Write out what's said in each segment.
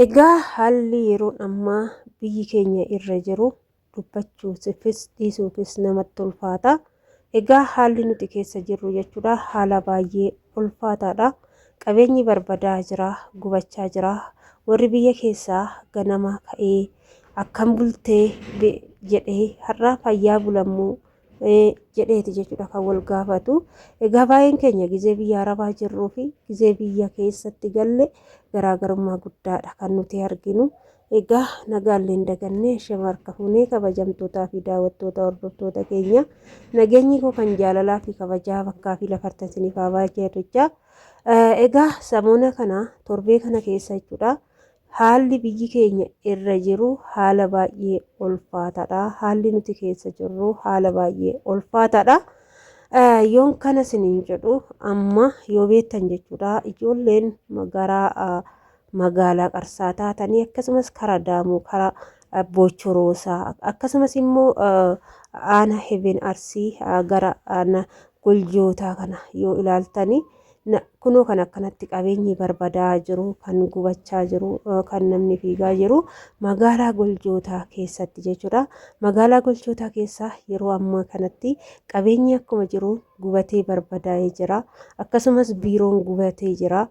Egaa haalli yeroo ammaa biyyi keenya irra jiru dubbachuufis dhiisuufis namatti ulfaata. Egaa haalli nuti keessa jirru jechuudha haala baay'ee ulfaataadha. Qabeenyi barbadaa jira, gubachaa jira. Warri biyya keessaa ganama ka'ee akkam bultee jedhee har'a fayyaa bulamuu jedheeti jechuudha kan wal gaafatu. Egaa baay'een keenya gizee biyya arabaa jirruu fi gizee biyya keessatti galle garaagarummaa guddaadha kan nuti arginu. Egaa nagaallee hin dagannee shamarka fuunee kabajamtootaa fi daawwattoota hordoftoota keenya nageenyi koo kan jaalalaa fi kabajaa bakkaa fi lafartan isiniif haa baay'atu. Egaa samoona kana torbee kana keessa jechuudha haalli biyyi keenya irra jiru haala baay'ee ulfaataadha. Haalli nuti keessa jirru haala baay'ee ulfaataadha. Yoon kana isiniin jedhu amma yoo beektan jechuudha ijoolleen magaalaa qarsaa taatanii akkasumas karaa daamuu karaa bochoroosaa akkasumas immoo aana heben arsii gara aana goljootaa kana yoo ilaaltanii kunoo kan akkanatti qabeenyi barbadaa jiru kan gubachaa jiru kan namni fiigaa jiru magaalaa goljootaa keessatti jechuudha. Magaalaa goljootaa keessa yeroo ammaa kanatti qabeenyi akkuma jiru gubatee barbadaa'ee jira. Akkasumas biiroon gubatee jira.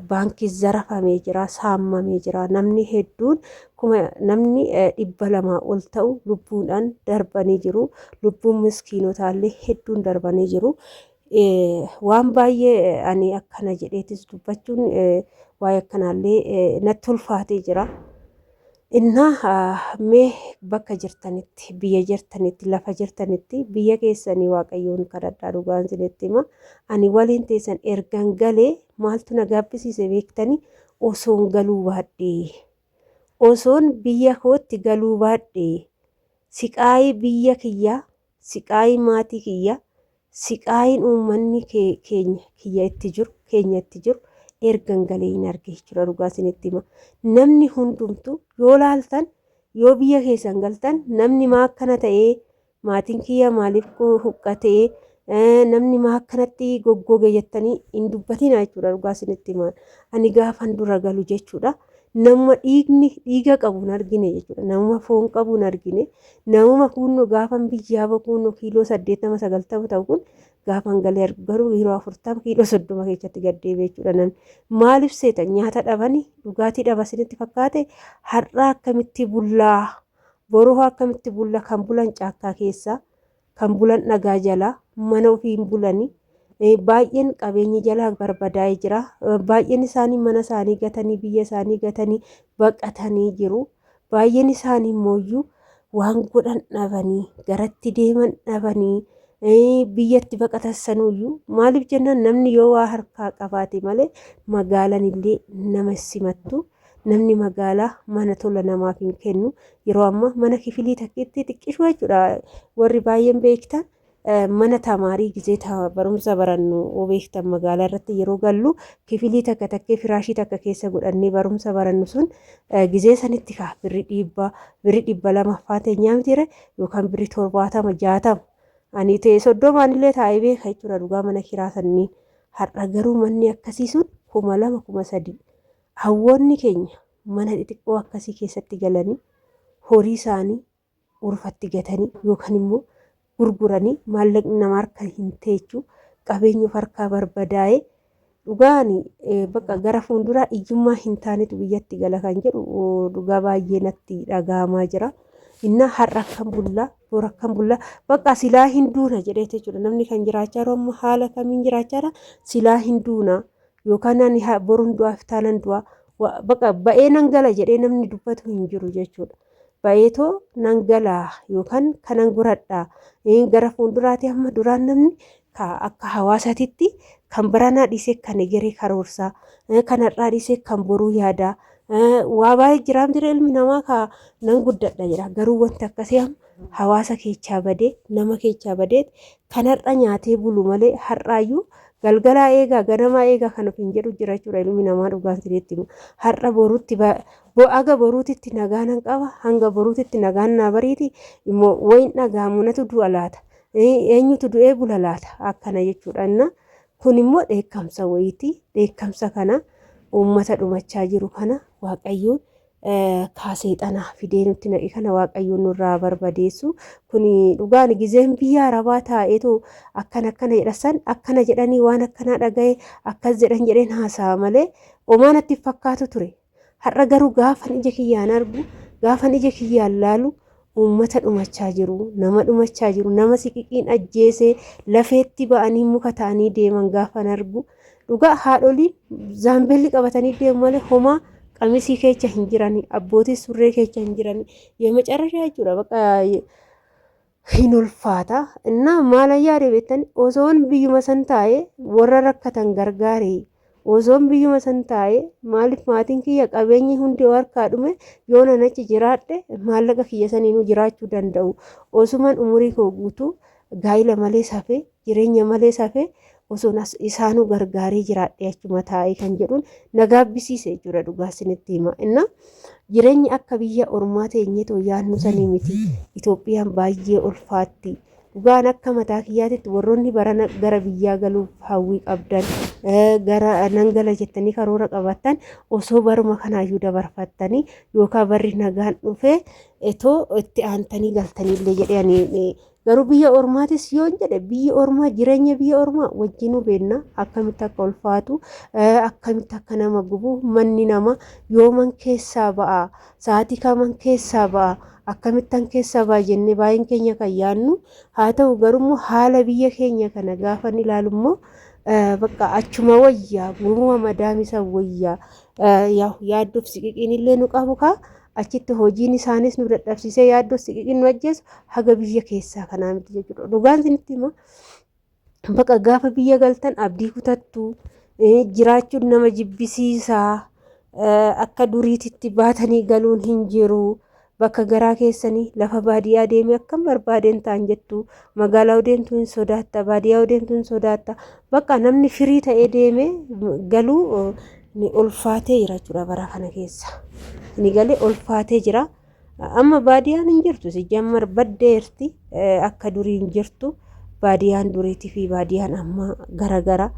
Baankii zarafamee jira, saamamee jira. Namni hedduun namni 200 ol ta'u lubbuudhaan darbanii jiru. Lubbuun miskiinotaallee hedduun darbanii jiru. Waan baay'ee ani akkana jedheetis dubbachuun waa'ee akkanaallee natti ulfaatee jira. Mee bakka jirtanitti, biyya jirtanitti, lafa jirtanitti, biyya keessanii waaqayyoon kadhadhaa dhugaan isinitti hima. Ani waliin teessan ergan galee maaltu na gaabbisiise beektanii osoon galuu baadhee. Osoon biyya kootti galuu baadhee siqaayii biyya kiyyaa, siqaayii maatii kiyyaa, siqaayiin uummanni keenya itti jiru ergan galee hin arge jechuudha dhugaa isinitti hima. Namni hundumtu yoo laaltan yoo biyya keessan galtan namni maa akkana ta'ee maatiin kiyya maaliif huqqatee namni maa akkanatti goggoge jettanii hin dubbatina jechuudha dhugaa isinitti hima. Ani gaafan dura galu jechuudha. Nama dhiiga qabu hin argine jechuudha. Nama foon qabu hin argine. Nama kunno gaafan biyyaa kunno kiiloo 80-90 ta'u kun gaafan galee argu garuu kiiloo 40 kiiloo 30 keessatti gaddeebi'e jechuudha. Namni maaliif seeta nyaata dhabanii dhugaatii dhaba isinitti fakkaate har'a akkamitti bullaa boroo akkamitti bulla kan bulan caakkaa keessa kan bulan dhagaa jala mana ofii hin bulanii. Baay'een qabeenyi jalaa barbadaa'ee jira. Baay'een isaanii mana isaanii gatanii biyya isaanii gatanii baqatanii jiru. Baay'een isaanii immoo waan godhan dhabanii garatti deeman dhabanii biyyatti baqatan sanuyyuu maaliif jennaan namni yoo waa harkaa qabaate malee magaalaan illee nama simattu. Namni magaalaa mana tola namaaf hin kennu. Yeroo ammaa mana kifilii takkiitti xiqqishu jechuudha. Warri baay'een beektan mana tamaarii gizee barumsa barannu beektan magaalaa irratti yeroo gallu kifilii takka takkee firaashii takka keessa godhannee barumsa barannu sun gizee sanitti birrii 200 faate nyaamtire yookaan birrii 70-60 ani ta'e 30 illee taa'ee beeka jechuudha dhugaa mana kiraa sannii. Har'a garuu manni akkasii sun 2,000-3,000 hawwoonni keenya mana xixiqqoo akkasii keessatti galanii horii isaanii urfatti gatanii yookaan immoo gurguranii maallaqni nama harka hin teechuu qabeenya of harkaa barbadaa'e dhugaan bakka gara fuulduraa iyyummaa hin taanetu biyyatti gala kan jedhu dhugaa baay'ee natti dhagahamaa jira. Inna har'a kan bullaa bor akkam bullaa bakka silaa hin duuna jedheeti jechuudha. Namni kan jiraachaa jiru amma haala kamiin jiraachaa silaa hin duuna yookaan ani boruun du'aaf taanan du'a bakka ba'ee nan gala jedhee namni dubbatu hin jiru jechuudha. Baay'eetoo nan galaa yookaan kanan guradhaa gara fuulduraatti amma duraan namni akka hawaasaatitti kan baranaa dhiisee kan egeree karoorsaa kan har'aa dhiisee kan boruu yaadaa waa baay'ee jiraamtire ilmi namaa nan guddadha jedha. Garuu wanti akkasii hawaasa keessaa badee nama keessaa badee kan har'a nyaatee bulu malee har'aayyuu galgalaa eegaa ganamaa eegaa kan ofiin jedhu jira jechuudha ilmi namaa dhugaa isinitti himu. Har'a boruutti aga boruutitti nagaa nan qaba hanga boruutitti nagaan naa bariiti immoo wayin dhagaamu natu du'a laata eenyutu du'ee bula laata akkana jechuudha. Kun immoo dheekkamsa wayiiti. Dheekkamsa kana uummata dhumachaa jiru kana waaqayyoon kaasee xanaa fidee nutti naqe kana waaqayyoon nurraa barbadeessu. Kuni dhugaan gizeen biyya arabaa taa'eetu akkana jedhasan akkana jedhanii waan akkanaa dhaga'e akkas jedheen haasa'a malee homaa natti fakkaatu ture. Har'a garuu gaafan ija kiyyaan argu gaafan ija kiyyaan laalu uummata dhumachaa jiru, nama dhumachaa jiru, nama siqiqiin ajjeesee lafeetti ba'anii muka ta'anii deeman gaafan argu. Dhugaa haadholiin zaambeelli qabatanii deemu malee homaa qamisii keessa hin jirani, abbootii surree keessa hin jirani. የመጨረሻ jechuudha በቃ hin ulfaata. Innaa maal yaade beektan osoon biyyuma san taa'ee warra rakkatan gargaaree osoon biyyuma san taa'ee maaliif maatiin kiyya qabeenyi hundi harkaa dhume yoo nan achi jiraadhe maallaqa kiyya saniinuu jiraachuu danda'u. Osumaan umurii koo guutuu gaa'ila malee safee jireenya malee safee osoon isaanuu gargaaree jiraadhe achuma taa'ee kan jedhuun na gaabbisiise jechuudha dhugaa isinitti hima. Innaa jireenyi akka biyya ormaa teenyetoo yaadnu sanii miti. Itoophiyaan baay'ee ulfaatti. Dhugaan akka mataa kiyyaatitti warroonni barana gara biyyaa galuuf hawwii qabdan gara nan gala jettanii karoora qabattan osoo baruma kanaayyuu dabarfattanii yookaan barri nagaan dhufee etoo itti aantanii galtaniillee jedhanii garuu biyya ormaatis yoo jedhe biyya ormaa jireenya biyya ormaa wajjinuu beekna akkamitti akka ulfaatu akkamitti akka nama gubu manni nama yooman keessaa ba'a sa'aatii kaman keessaa ba'a akkamittan keessaa ba'a jennee baay'een keenya kan yaadnu haa ta'u garuu haala biyya keenya kana gaafa ilaalummoo bakka achuma wayyaa guruma madaamisa wayyaa yaaddoof siqiqiin illee nu qabu kaa achitti hojiin isaanis nu dadhabsiisee yaaddoof siqiqiin nu ajjeesu haga biyya keessaa kanaa miti jechuudha. Dhugaan isinitti hima bakka gaafa biyya galtan abdii kutattu jiraachuun nama jibbisiisaa akka duriititti baatanii galuun hin jiru. Bakka garaa keessanii lafa baadiyyaa deemee akkam barbaadeen ta'an jettu magaalaa deemtu hin sodaatta baadiyyaa deemtu hin sodaatta bakka namni firii ta'ee deemee galuu ni ulfaatee jira jechuudha bara kana keessa ni galee ulfaatee jira amma baadiyyaan hin jirtu si jammar baddeerti akka durii hin jirtu baadiyyaan duriitii fi baadiyyaan amma gara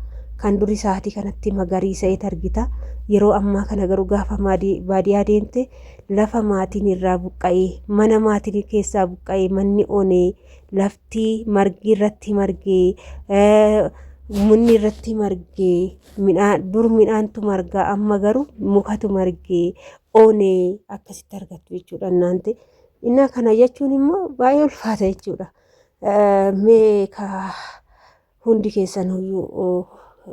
kan durii sa'aatii kanatti magariisa'ee argita. Yeroo ammaa kana garuu gaafa baadiyyaa deemte lafa maatiin irraa buqqa'ee mana maatiin keessaa buqqa'ee manni onee lafti margi irratti margee munni irratti margee dur midhaantu margaa amma garuu mukatu margee onee akkasitti argattu jechuudha naante. Innaa kana jechuun immoo baay'ee ulfaata jechuudha. Mee ka hundi keessanuyyuu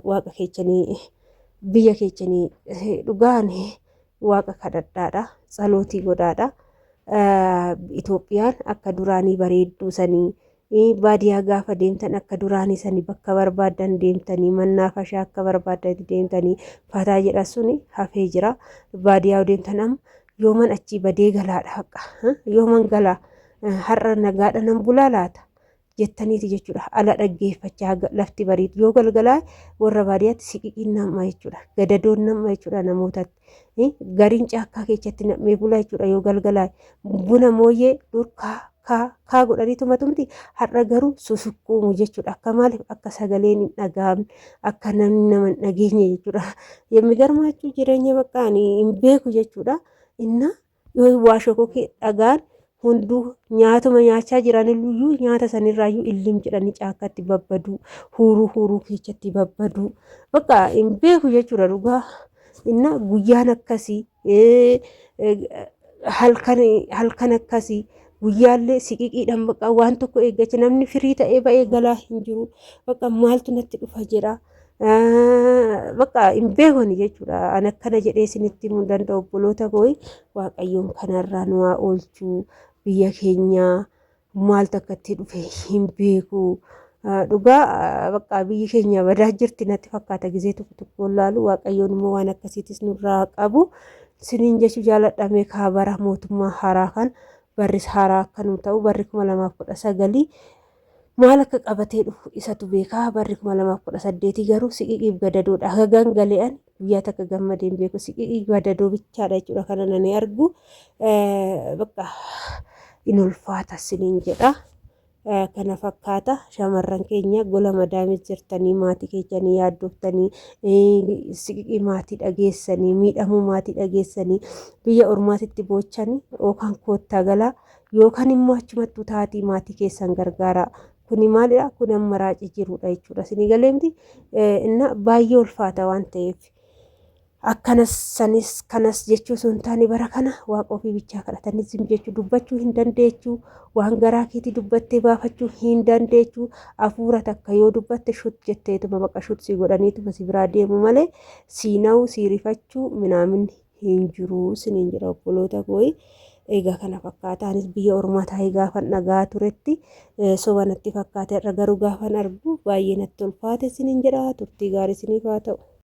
waaqa keechanii biyya keechanii dhugaan waaqa kadhadhaadha tsalootii godhaadha. Itoophiyaan akka duraanii bareedduu sanii baadiyyaa gaafa deemtan akka duraanii sanii bakka barbaadan deemtanii mannaa fashaa akka barbaadan deemtanii fataa jedha suni hafee jira. Baadiyyaa deemtan amma yooman achii badee galaadha haqa yooman galaa har'a nagaadha nan bulaa laata jettaniiti jechuudha. Ala dhaggeeffachaa lafti bareedu yoo galgalaa warra baadiyyaatti siqiqiin nama jechuudha. Gadadoon nama jechuudha namootatti. Gariin caakkaa keessatti nam'ee bulaa jechuudha yoo galgalaa buna mooyyee dur kaa godhanii tumatumti har'a garuu susukkuumu jechuudha. Akka maaliif akka sagaleen hin dhaga'amne akka namni nama hin dhageenye jechuudha. Yemmuu garmaachuu jireenya baqqaanii hin beeku jechuudha. Inna yoo waa shokokee dhagaan hunduu nyaatuma nyaachaa jiraniyyuu nyaata sanirraayyuu illim jedhanii caakkatti babbaduu huuruu keessatti babbaduu bakka hin beeku jechuudha. Dhugaa inna guyyaan akkasii halkan akkasii guyyaallee siqiqiidhaan bakka waan tokko eeggacha namni firii ta'ee ba'ee galaa hin jiru bakka maaltu natti dhufa jedha bakka hin beekoni jechuudha. An akkana jedhee isinitti himuu danda'u obboloota koo waaqayyoon kanarraa nu haa oolchuu. Biyya keenya maaltu akkatti dhufe hin beeku. Dhugaa bakka biyyi keenya badaa jirti natti fakkaata gizee tokko laalu waaqayyoon immoo waan akkasiitis nurraa qabu. Siniin jechuu jaaladhamee kaabara mootummaa haaraa kan barris haaraa akka nu ta'u barri 2019 maal akka qabatee dhufu isatu beekaa. Barri 2018 garuu siqiqiif gadadoodha. Hagaan gale'an guyyaa takka gammadeen beeku siqiqiif gadadoo bichaadha jechuudha. Kana nani argu bakka in ulfaata siniin jedha. kana fakkaata shamarran keenya gola madaamis jirtanii maatii keessanii yaaddoftanii siqiqii maatii dhageessanii miidhamuu maatii dhageessanii biyya ormaatitti boochanii yookaan koottaa galaa yookaan immoo achumattuu taatii maatii keessan gargaara. Kuni maalidha? Kun amma raacii jirudha jechuudha. Isinii galeemti inna baay'ee ulfaata waan ta'eef. Akkanas sanis kanas jechuu sun taani bara kana waaqa ofii bichaa kadhatanii zim jechuu dubbachuu hin dandeechuu waan garaa keetii dubbattee baafachuu hin dandeechuu hafuura takka yoo dubbatte shut jetteetuma baqa shut si godhaniituma si biraa deemu malee siina'uu siirifachuu minaamin hin jiru siniin jedha obboloota kooyi. Egaa kana fakkaataanis biyya ormaa taa'ee gaafan dhagaa turetti soba natti fakkaate irra garuu gaafan argu baay'ee natti ulfaate siniin jedha turtii gaarii siniif haa ta'u.